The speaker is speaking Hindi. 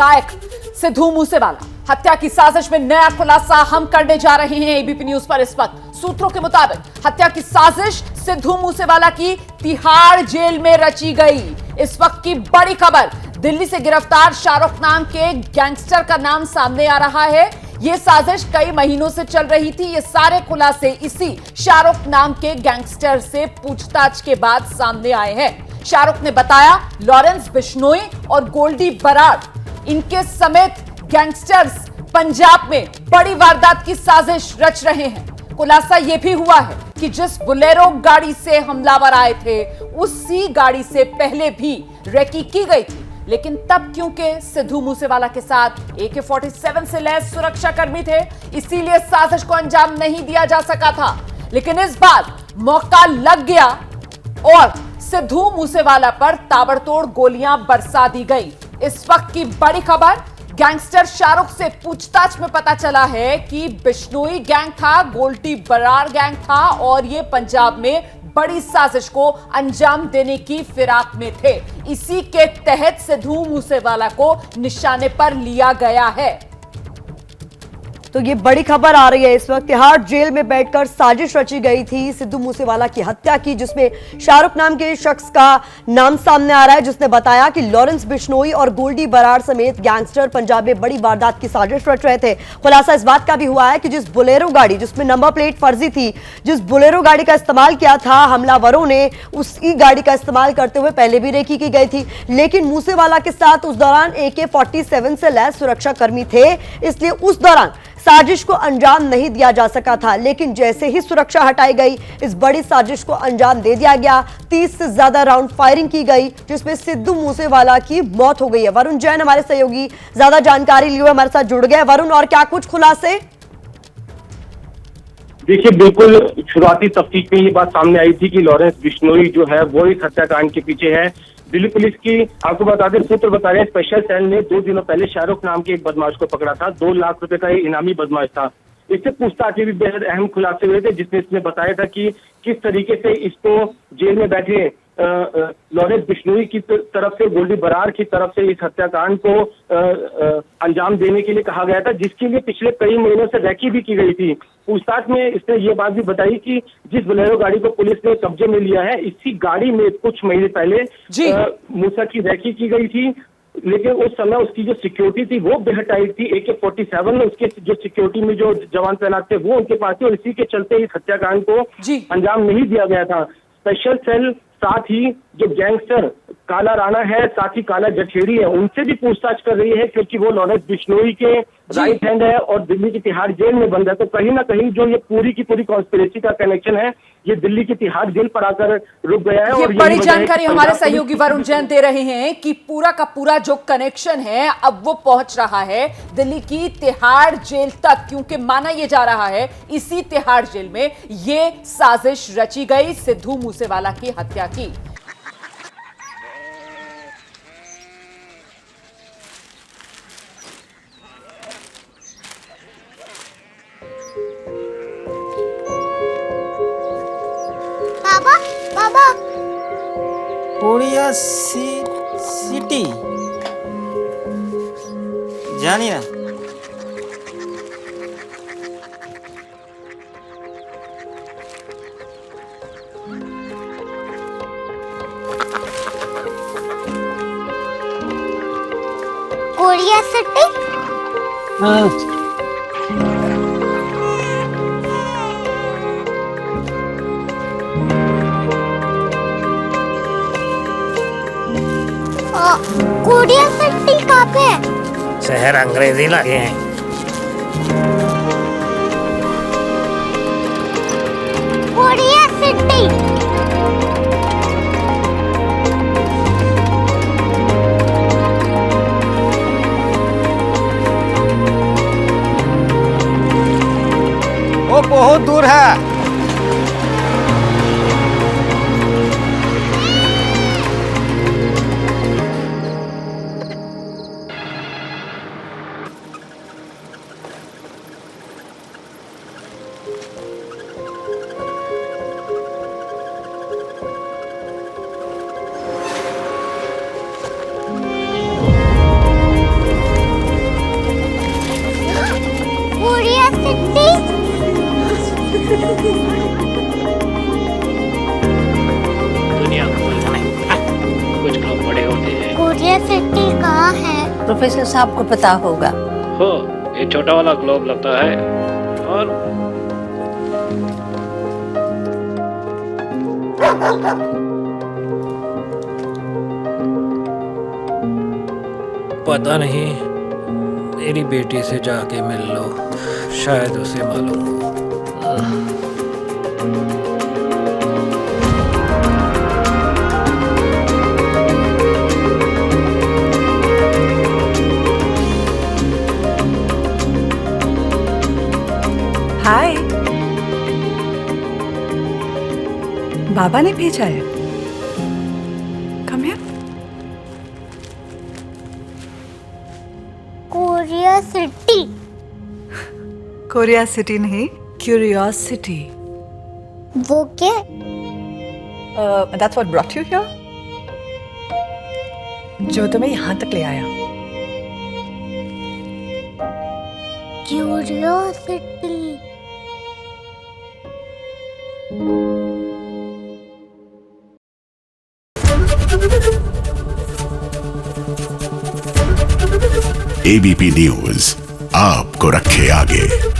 गायक सिद्धू मूसेवाला हत्या की साजिश में नया खुलासा हम करने जा रहे हैं एबीपी न्यूज पर। इस वक्त सूत्रों के मुताबिक हत्या की साजिश सिद्धू मूसेवाला की तिहाड़ जेल में रची गई। इस वक्त की बड़ी खबर, दिल्ली से गिरफ्तार शाहरुख नाम के गैंगस्टर का नाम सामने आ रहा है। यह साजिश कई महीनों से चल रही थी। ये सारे खुलासे इसी शाहरुख नाम के गैंगस्टर से पूछताछ के बाद सामने आए हैं। शाहरुख ने बताया लॉरेंस बिश्नोई और गोल्डी बराड़ इनके समेत गैंगस्टर्स पंजाब में बड़ी वारदात की साजिश रच रहे हैं। खुलासा यह भी हुआ है कि जिस बोलेरो गाड़ी से हमलावर आए थे उसी गाड़ी से पहले भी रेकी की गई थी, लेकिन तब क्योंकि सिद्धू मूसेवाला के साथ AK-47 से लैस सुरक्षा कर्मी थे, इसीलिए साजिश को अंजाम नहीं दिया जा सका था। लेकिन इस बार मौका लग गया और सिद्धू मूसेवाला पर ताबड़तोड़ गोलियां बरसा दी गई। इस वक्त की बड़ी खबर, गैंगस्टर शाहरुख से पूछताछ में पता चला है कि बिश्नोई गैंग था, गोल्डी बराड़ गैंग था और ये पंजाब में बड़ी साजिश को अंजाम देने की फिराक में थे। इसी के तहत सिद्धू मूसेवाला को निशाने पर लिया गया है। तो ये बड़ी खबर आ रही है इस वक्त, तिहाड़ जेल में बैठकर साजिश रची गई थी सिद्धू मूसेवाला की हत्या की, जिसमें शाहरुख नाम के शख्स का नाम सामने आ रहा है, जिसने बताया कि लॉरेंस बिश्नोई और गोल्डी बराड़ समेत गैंगस्टर पंजाब में बड़ी वारदात की साजिश रच रहे थे। खुलासा इस बात का भी हुआ है कि जिस बोलेरो गाड़ी जिसमें नंबर प्लेट फर्जी थी, जिस बोलेरो गाड़ी का इस्तेमाल किया था हमलावरों ने, उसी गाड़ी का इस्तेमाल करते हुए पहले भी रेकी की गई थी। लेकिन मूसेवाला के साथ उस दौरान AK-47 से लैस सुरक्षा कर्मी थे, इसलिए उस दौरान साजिश को अंजाम नहीं दिया जा सका था। लेकिन जैसे ही सुरक्षा हटाई गई, इस बड़ी साजिश को अंजाम दे दिया गया। 30 से ज्यादा राउंड फायरिंग की गई, जिसमें सिद्धू मूसेवाला की मौत हो गई है। वरुण जैन हमारे सहयोगी ज्यादा जानकारी लिए हुए हमारे साथ जुड़ गए। वरुण, और क्या कुछ खुलासे? देखिए, बिल्कुल शुरुआती तफ्तीश में ये बात सामने आई थी कि लॉरेंस बिश्नोई जो है वो इस हत्याकांड के पीछे है। दिल्ली पुलिस की, आपको बता दें, सूत्र बता रहे हैं, स्पेशल सेल ने 2 दिनों पहले शाहरुख नाम के एक बदमाश को पकड़ा था। 2 लाख रुपए का ये इनामी बदमाश था। इससे पूछताछ में भी बेहद अहम खुलासे हुए थे, जिसमें इसने बताया था कि किस तरीके से इसको जेल में बैठे लॉरेंस बिश्नोई की तरफ से, गोल्डी बराड़ की तरफ से इस हत्याकांड को अंजाम देने के लिए कहा गया था, जिसके लिए पिछले कई महीनों से रैकी भी की गई थी। पूछताछ में इसने ये बात भी बताई कि जिस बोलेरो गाड़ी को पुलिस ने कब्जे में लिया है, इसी गाड़ी में कुछ महीने पहले मूसा की रैकी की गई थी। लेकिन उस समय उसकी जो सिक्योरिटी थी वो बेहद टाइट थी। AK-47 में उसके जो सिक्योरिटी में जो जवान तैनात थे वो उनके पास थे, और इसी के चलते इस हत्याकांड को अंजाम नहीं दिया गया था। स्पेशल सेल साथ ही जो गैंगस्टर काला राणा है, साथ ही काला जठेरी है, उनसे भी पूछताछ कर रही है, क्योंकि वो लॉरेंस बिश्नोई के राइट हैंड है और दिल्ली की तिहाड़ जेल में बंद है। तो कहीं ना कहीं जो ये पूरी की पूरी कॉन्स्पिरेसी का कनेक्शन है, ये दिल्ली की तिहाड़ जेल पर आकर रुक गया है। और बड़ी जानकारी हमारे सहयोगी वरुण जैन दे रहे हैं कि पूरा का पूरा जो कनेक्शन है अब वो पहुंच रहा है दिल्ली की तिहाड़ जेल तक, क्योंकि माना यह जा रहा है इसी तिहाड़ जेल में ये साजिश रची गई सिद्धू मूसेवाला की हत्या की। बाबा कोरिया सिटी जानी ना, कोरिया सिटी। कोरिया सिटी कहाँ पे है? शहर अंग्रेजी लगे हैं। Korea city. वो बहुत दूर है। प्रोफेसर साहब को पता होगा। हो, ये छोटा वाला ग्लोब लगता है। और पता नहीं, मेरी बेटी से जाके मिल लो, शायद उसे मालूम हो। हाय, बाबा ने भेजा है। Come here. Korea city. Korea city नहीं, क्यूरियोसिटी। वो क्या? That's what brought you here? जो तुम्हें यहाँ तक ले आया। क्यूरियोसिटी। एबीपी न्यूज आपको रखे आगे।